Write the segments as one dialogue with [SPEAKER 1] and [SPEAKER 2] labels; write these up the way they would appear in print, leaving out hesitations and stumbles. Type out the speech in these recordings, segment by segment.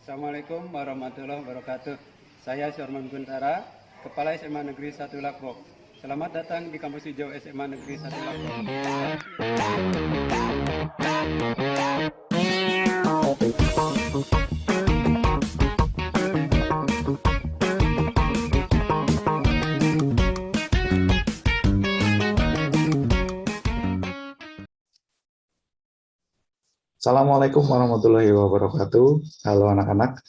[SPEAKER 1] Assalamualaikum warahmatullahi wabarakatuh. Saya Syarman Guntara, Kepala SMA Negeri 1 Lakbok. Selamat datang di Kampus Hijau SMA Negeri 1 Lakbok.
[SPEAKER 2] Assalamualaikum warahmatullahi wabarakatuh. Halo anak-anak,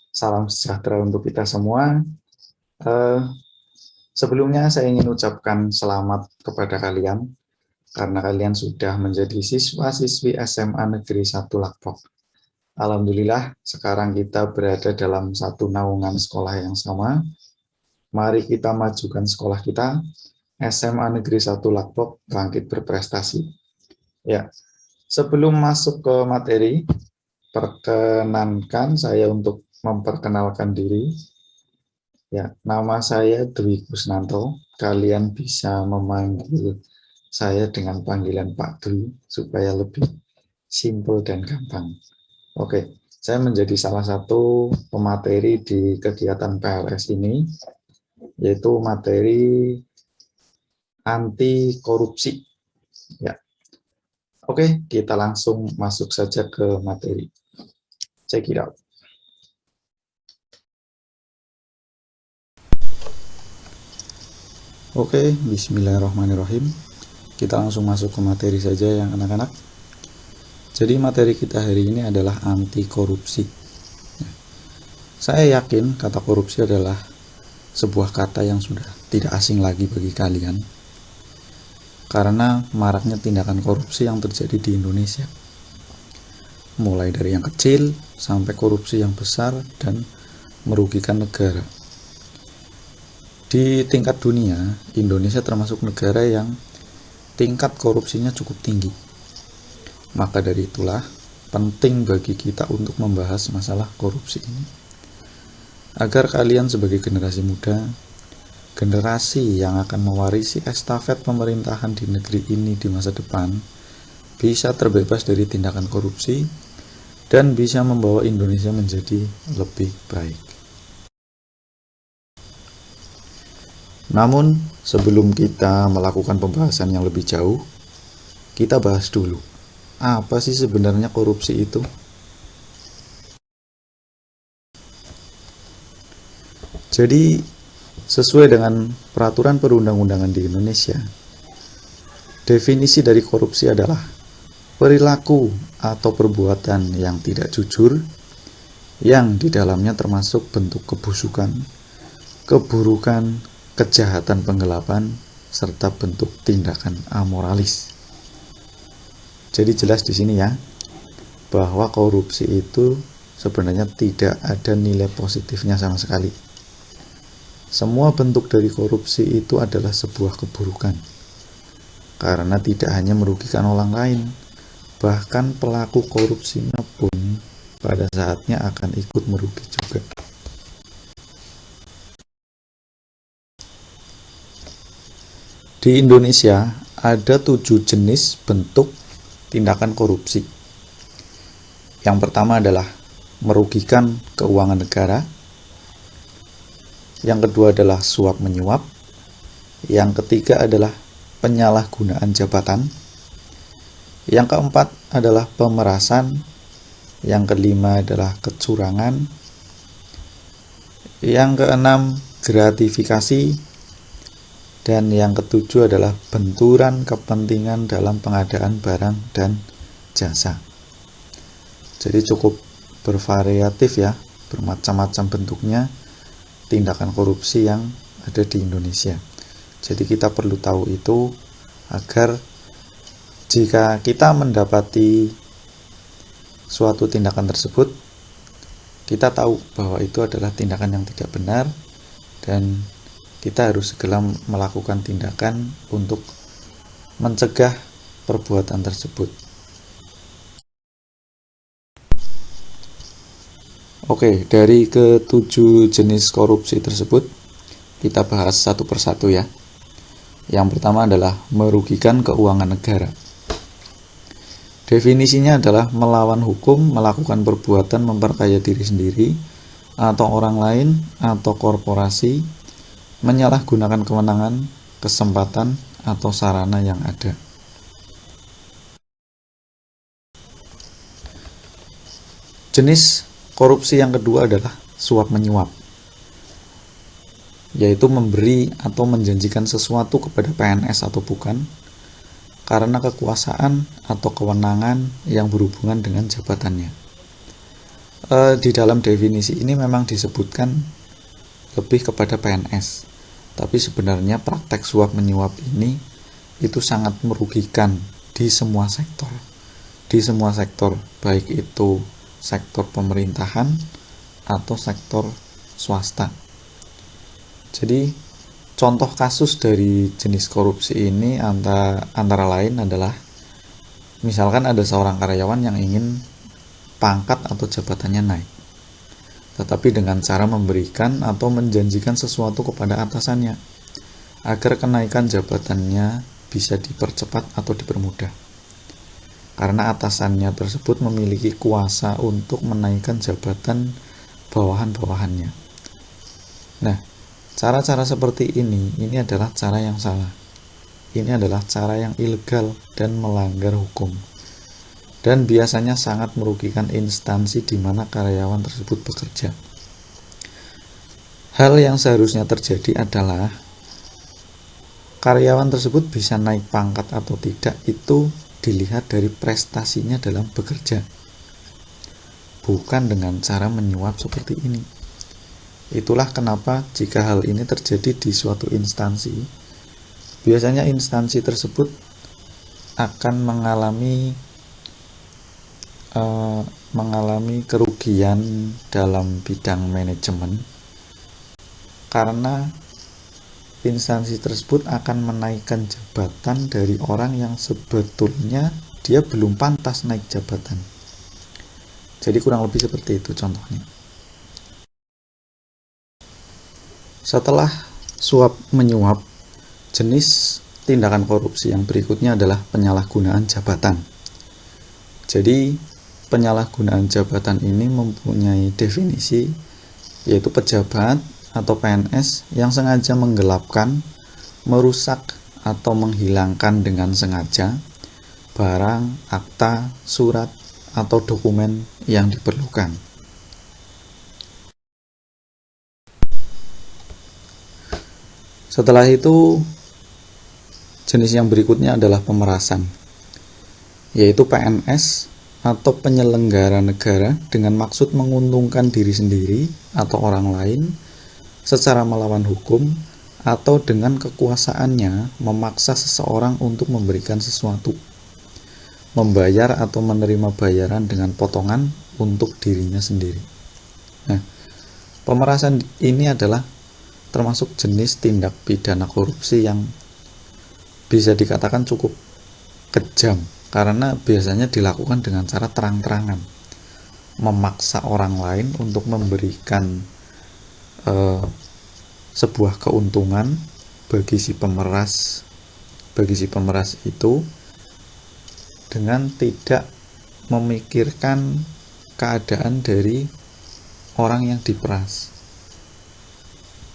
[SPEAKER 2] salam sejahtera untuk kita semua. Sebelumnya saya ingin ucapkan selamat kepada kalian karena kalian sudah menjadi siswa-siswi SMA Negeri 1 Lakbok. Alhamdulillah, sekarang kita berada dalam satu naungan sekolah yang sama. Mari kita majukan sekolah kita, SMA Negeri 1 Lakbok bangkit berprestasi. Ya. Sebelum masuk ke materi, perkenankan saya untuk memperkenalkan diri. Ya, nama saya Dwi Kusnanto. Kalian bisa memanggil saya dengan panggilan Pak Dwi supaya lebih simpel dan gampang. Oke, saya menjadi salah satu pemateri di kegiatan PLS ini, yaitu materi anti korupsi. Ya. Oke, kita langsung masuk saja ke materi. Check it out. Oke, bismillahirrahmanirrahim. Kita langsung masuk ke materi saja yang anak-anak. Jadi materi kita hari ini adalah anti korupsi. Saya yakin kata korupsi adalah sebuah kata yang sudah tidak asing lagi bagi kalian. Karena maraknya tindakan korupsi yang terjadi di Indonesia. Mulai dari yang kecil sampai korupsi yang besar dan merugikan negara. Di tingkat dunia, Indonesia termasuk negara yang tingkat korupsinya cukup tinggi. Maka dari itulah penting bagi kita untuk membahas masalah korupsi ini. Agar kalian sebagai generasi muda, generasi yang akan mewarisi estafet pemerintahan di negeri ini di masa depan bisa terbebas dari tindakan korupsi dan bisa membawa Indonesia menjadi lebih baik. Namun, sebelum kita melakukan pembahasan yang lebih jauh, kita bahas dulu, apa sih sebenarnya korupsi itu? Jadi, sesuai dengan peraturan perundang-undangan di Indonesia, definisi dari korupsi adalah perilaku atau perbuatan yang tidak jujur, yang di dalamnya termasuk bentuk kebusukan, keburukan, kejahatan penggelapan, serta bentuk tindakan amoralis. Jadi jelas di sini ya, bahwa korupsi itu sebenarnya tidak ada nilai positifnya sama sekali. Semua bentuk dari korupsi itu adalah sebuah keburukan, karena tidak hanya merugikan orang lain, bahkan pelaku korupsinya pun pada saatnya akan ikut merugi juga. Di Indonesia ada 7 jenis bentuk tindakan korupsi. Yang pertama adalah merugikan keuangan negara. Yang kedua adalah suap menyuap. Yang ketiga adalah penyalahgunaan jabatan. Yang keempat adalah pemerasan. Yang kelima adalah kecurangan. Yang keenam gratifikasi. Dan yang ketujuh adalah benturan kepentingan dalam pengadaan barang dan jasa. Jadi cukup bervariatif ya, bermacam-macam bentuknya tindakan korupsi yang ada di Indonesia. Jadi kita perlu tahu itu agar jika kita mendapati suatu tindakan tersebut, kita tahu bahwa itu adalah tindakan yang tidak benar dan kita harus segera melakukan tindakan untuk mencegah perbuatan tersebut. Oke, dari ke-7 jenis korupsi tersebut, kita bahas satu persatu ya. Yang pertama adalah merugikan keuangan negara. Definisinya adalah melawan hukum, melakukan perbuatan memperkaya diri sendiri atau orang lain atau korporasi, menyalahgunakan kewenangan, kesempatan, atau sarana yang ada. Jenis korupsi yang kedua adalah suap menyuap, yaitu memberi atau menjanjikan sesuatu kepada PNS atau bukan karena kekuasaan atau kewenangan yang berhubungan dengan jabatannya. Di dalam definisi ini memang disebutkan lebih kepada PNS, tapi sebenarnya praktek suap menyuap ini itu sangat merugikan di semua sektor, baik itu sektor pemerintahan atau sektor swasta. Jadi contoh kasus dari jenis korupsi ini antara lain adalah misalkan ada seorang karyawan yang ingin pangkat atau jabatannya naik, tetapi dengan cara memberikan atau menjanjikan sesuatu kepada atasannya agar kenaikan jabatannya bisa dipercepat atau dipermudah, karena atasannya tersebut memiliki kuasa untuk menaikkan jabatan bawahan-bawahannya. Nah, cara-cara seperti ini adalah cara yang salah. Ini adalah cara yang ilegal dan melanggar hukum, dan biasanya sangat merugikan instansi di mana karyawan tersebut bekerja. Hal yang seharusnya terjadi adalah karyawan tersebut bisa naik pangkat atau tidak itu dilihat dari prestasinya dalam bekerja, bukan dengan cara menyuap seperti ini. Itulah kenapa jika hal ini terjadi di suatu instansi, biasanya instansi tersebut akan mengalami kerugian dalam bidang manajemen, karena instansi tersebut akan menaikkan jabatan dari orang yang sebetulnya dia belum pantas naik jabatan. Jadi kurang lebih seperti itu contohnya. Setelah suap menyuap, jenis tindakan korupsi yang berikutnya adalah penyalahgunaan jabatan. Jadi penyalahgunaan jabatan ini mempunyai definisi, yaitu pejabat atau PNS yang sengaja menggelapkan, merusak, atau menghilangkan dengan sengaja barang, akta, surat, atau dokumen yang diperlukan. Setelah itu, jenis yang berikutnya adalah pemerasan, yaitu PNS atau penyelenggara negara dengan maksud menguntungkan diri sendiri atau orang lain secara melawan hukum atau dengan kekuasaannya memaksa seseorang untuk memberikan sesuatu, membayar atau menerima bayaran dengan potongan untuk dirinya sendiri. Nah, pemerasan ini adalah termasuk jenis tindak pidana korupsi yang bisa dikatakan cukup kejam, karena biasanya dilakukan dengan cara terang-terangan, memaksa orang lain untuk memberikan sebuah keuntungan bagi si pemeras itu dengan tidak memikirkan keadaan dari orang yang diperas.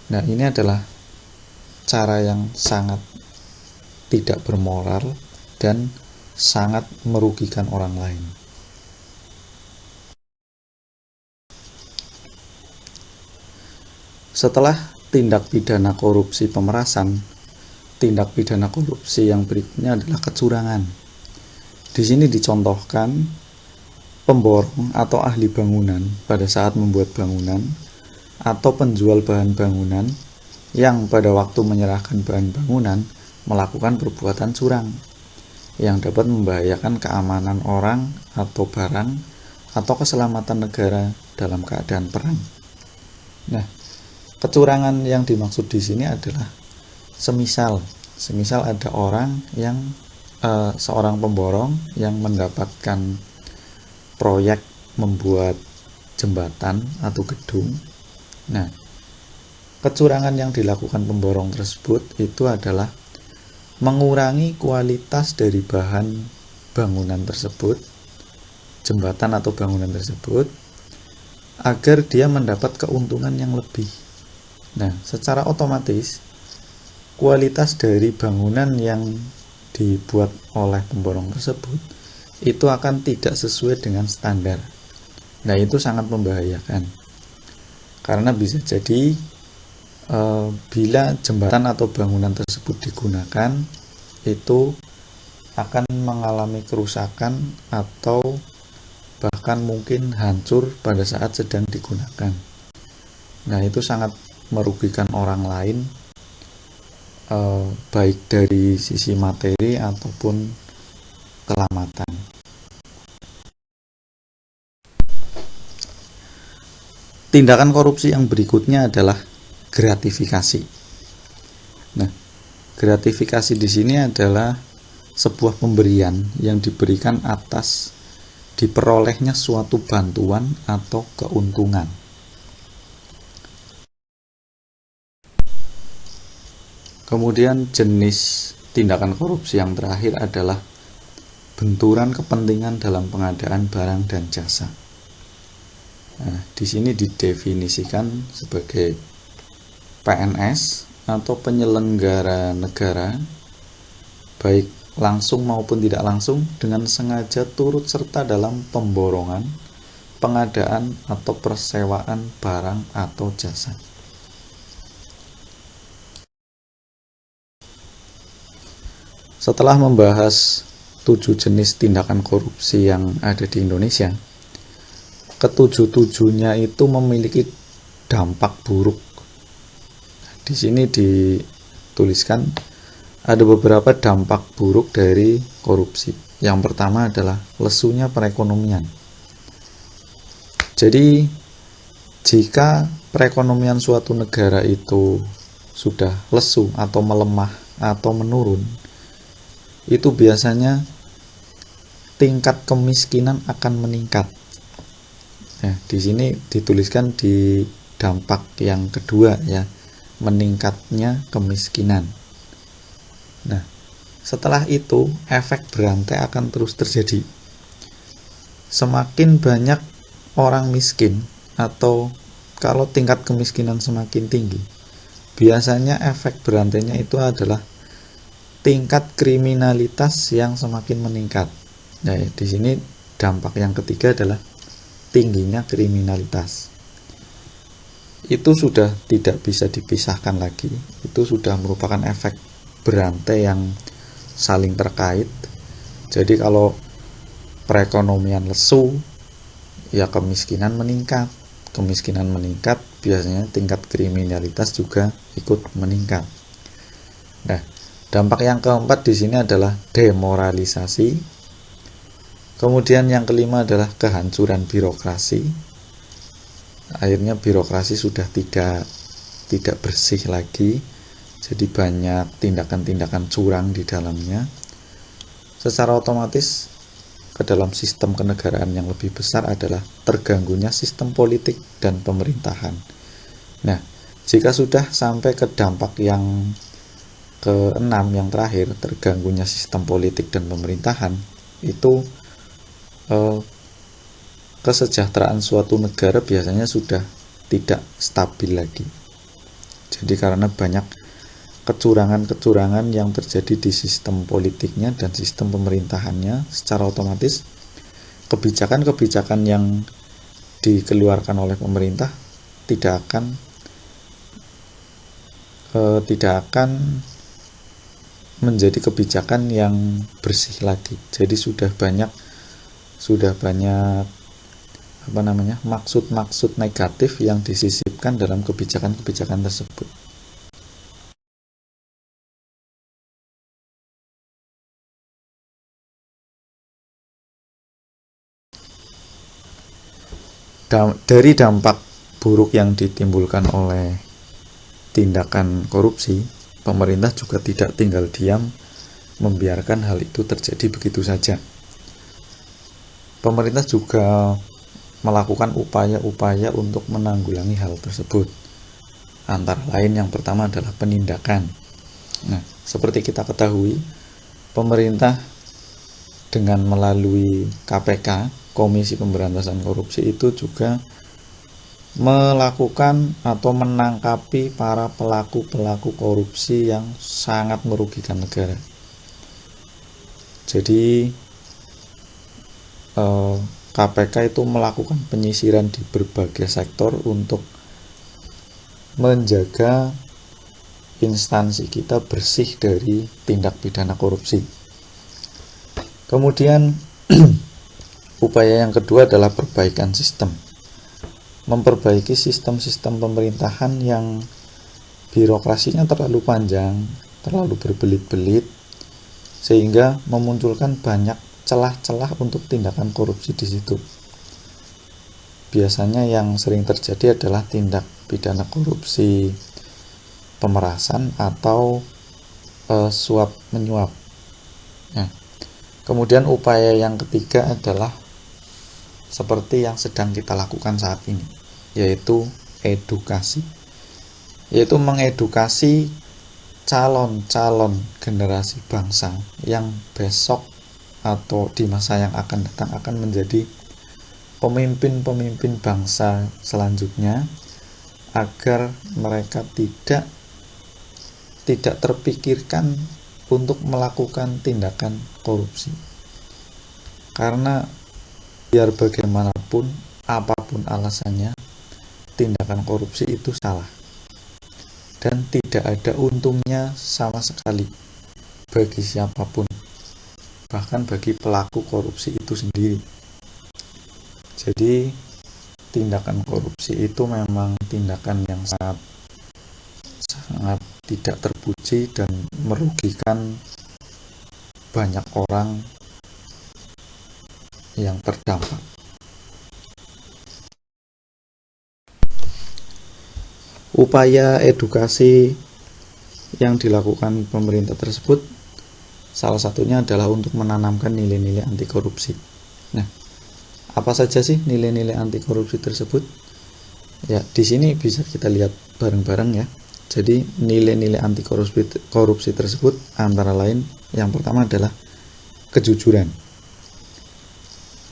[SPEAKER 2] Nah, ini adalah cara yang sangat tidak bermoral dan sangat merugikan orang lain. Setelah tindak pidana korupsi pemerasan, tindak pidana korupsi yang berikutnya adalah kecurangan. Di sini dicontohkan pemborong atau ahli bangunan pada saat membuat bangunan, atau penjual bahan bangunan yang pada waktu menyerahkan bahan bangunan melakukan perbuatan curang yang dapat membahayakan keamanan orang atau barang atau keselamatan negara dalam keadaan perang. Nah, kecurangan yang dimaksud di sini adalah semisal ada orang yang seorang pemborong yang mendapatkan proyek membuat jembatan atau gedung. Nah, kecurangan yang dilakukan pemborong tersebut itu adalah mengurangi kualitas dari bahan bangunan tersebut, jembatan atau bangunan tersebut, agar dia mendapat keuntungan yang lebih. Nah, secara otomatis kualitas dari bangunan yang dibuat oleh pemborong tersebut itu akan tidak sesuai dengan standar. Nah, itu sangat membahayakan. Karena bisa jadi bila jembatan atau bangunan tersebut digunakan, itu akan mengalami kerusakan atau bahkan mungkin hancur pada saat sedang digunakan. Nah, itu sangat merugikan orang lain, baik dari sisi materi ataupun keselamatan. Tindakan korupsi yang berikutnya adalah gratifikasi. Nah, gratifikasi di sini adalah sebuah pemberian yang diberikan atas diperolehnya suatu bantuan atau keuntungan. Kemudian jenis tindakan korupsi yang terakhir adalah benturan kepentingan dalam pengadaan barang dan jasa. Nah, di sini didefinisikan sebagai PNS atau penyelenggara negara, baik langsung maupun tidak langsung, dengan sengaja turut serta dalam pemborongan, pengadaan atau persewaan barang atau jasa. Setelah membahas 7 jenis tindakan korupsi yang ada di Indonesia, ketujuh-tujuhnya itu memiliki dampak buruk. Di sini dituliskan ada beberapa dampak buruk dari korupsi. Yang pertama adalah lesunya perekonomian. Jadi, jika perekonomian suatu negara itu sudah lesu atau melemah atau menurun, itu biasanya tingkat kemiskinan akan meningkat. Nah, di sini dituliskan di dampak yang kedua ya, meningkatnya kemiskinan. Nah, setelah itu efek berantai akan terus terjadi. Semakin banyak orang miskin atau kalau tingkat kemiskinan semakin tinggi, biasanya efek berantainya itu adalah tingkat kriminalitas yang semakin meningkat. Nah, di sini dampak yang ketiga adalah tingginya kriminalitas. Itu sudah tidak bisa dipisahkan lagi. Itu sudah merupakan efek berantai yang saling terkait. Jadi kalau perekonomian lesu, ya kemiskinan meningkat. Kemiskinan meningkat, biasanya tingkat kriminalitas juga ikut meningkat. Nah, dampak yang keempat di sini adalah demoralisasi. Kemudian yang kelima adalah kehancuran birokrasi. Akhirnya birokrasi sudah tidak bersih lagi. Jadi banyak tindakan-tindakan curang di dalamnya. Secara otomatis ke dalam sistem kenegaraan yang lebih besar adalah terganggunya sistem politik dan pemerintahan. Nah, jika sudah sampai ke dampak yang keenam yang terakhir, terganggunya sistem politik dan pemerintahan, itu kesejahteraan suatu negara biasanya sudah tidak stabil lagi. Jadi karena banyak kecurangan-kecurangan yang terjadi di sistem politiknya dan sistem pemerintahannya, secara otomatis kebijakan-kebijakan yang dikeluarkan oleh pemerintah tidak akan menjadi kebijakan yang bersih lagi. Jadi sudah banyak maksud-maksud negatif yang disisipkan dalam kebijakan-kebijakan tersebut. Dari dampak buruk yang ditimbulkan oleh tindakan korupsi, pemerintah juga tidak tinggal diam membiarkan hal itu terjadi begitu saja. Pemerintah juga melakukan upaya-upaya untuk menanggulangi hal tersebut. Antara lain yang pertama adalah penindakan. Nah, seperti kita ketahui, pemerintah dengan melalui KPK, Komisi Pemberantasan Korupsi, itu juga melakukan atau menangkapi para pelaku-pelaku korupsi yang sangat merugikan negara. Jadi KPK itu melakukan penyisiran di berbagai sektor untuk menjaga instansi kita bersih dari tindak pidana korupsi. Kemudian upaya yang kedua adalah perbaikan sistem. Memperbaiki sistem-sistem pemerintahan yang birokrasinya terlalu panjang, terlalu berbelit-belit, sehingga memunculkan banyak celah-celah untuk tindakan korupsi di situ. Biasanya yang sering terjadi adalah tindak pidana korupsi pemerasan atau suap menyuap. Nah, kemudian upaya yang ketiga adalah seperti yang sedang kita lakukan saat ini, yaitu edukasi, yaitu mengedukasi calon-calon generasi bangsa yang besok atau di masa yang akan datang akan menjadi pemimpin-pemimpin bangsa selanjutnya, agar mereka tidak terpikirkan untuk melakukan tindakan korupsi. Karena biar bagaimanapun, apapun alasannya, tindakan korupsi itu salah dan tidak ada untungnya sama sekali bagi siapapun, bahkan bagi pelaku korupsi itu sendiri. Jadi tindakan korupsi itu memang tindakan yang sangat tidak terpuji dan merugikan banyak orang yang terdampak. Upaya edukasi yang dilakukan pemerintah tersebut salah satunya adalah untuk menanamkan nilai-nilai anti korupsi. Nah, apa saja sih nilai-nilai anti korupsi tersebut? Ya, di sini bisa kita lihat bareng-bareng ya. Jadi nilai-nilai anti korupsi tersebut antara lain yang pertama adalah kejujuran.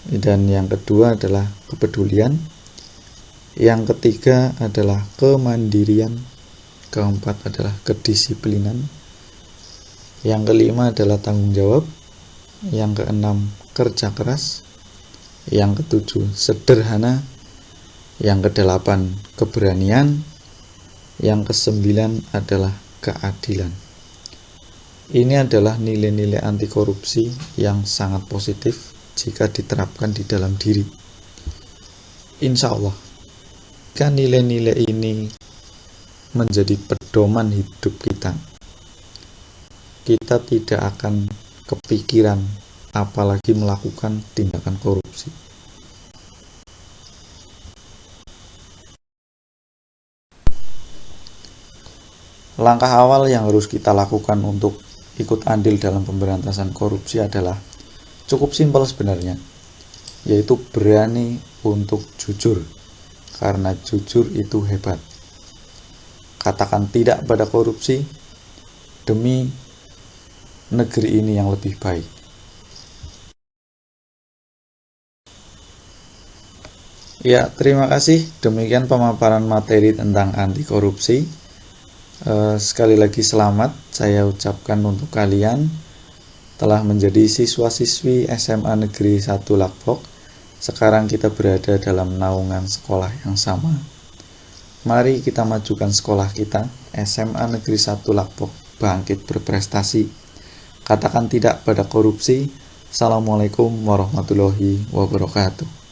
[SPEAKER 2] Dan yang kedua adalah kepedulian. Yang ketiga adalah kemandirian. Keempat adalah kedisiplinan. Yang kelima adalah tanggung jawab. Yang keenam kerja keras. Yang ketujuh sederhana. Yang kedelapan keberanian. Yang kesembilan adalah keadilan. Ini adalah nilai-nilai anti korupsi yang sangat positif jika diterapkan di dalam diri. Insya Allah, jika nilai-nilai ini menjadi pedoman hidup kita tidak akan kepikiran apalagi melakukan tindakan korupsi. Langkah awal yang harus kita lakukan untuk ikut andil dalam pemberantasan korupsi adalah cukup simpel sebenarnya, yaitu berani untuk jujur, karena jujur itu hebat. Katakan tidak pada korupsi demi negeri ini yang lebih baik. Ya, terima kasih. Demikian pemaparan materi tentang anti korupsi. Sekali lagi selamat saya ucapkan untuk kalian telah menjadi siswa-siswi SMA Negeri 1 Lakbok. Sekarang kita berada dalam naungan sekolah yang sama. Mari kita majukan sekolah kita, SMA Negeri 1 Lakbok, bangkit berprestasi. Katakan tidak pada korupsi. Assalamualaikum warahmatullahi wabarakatuh.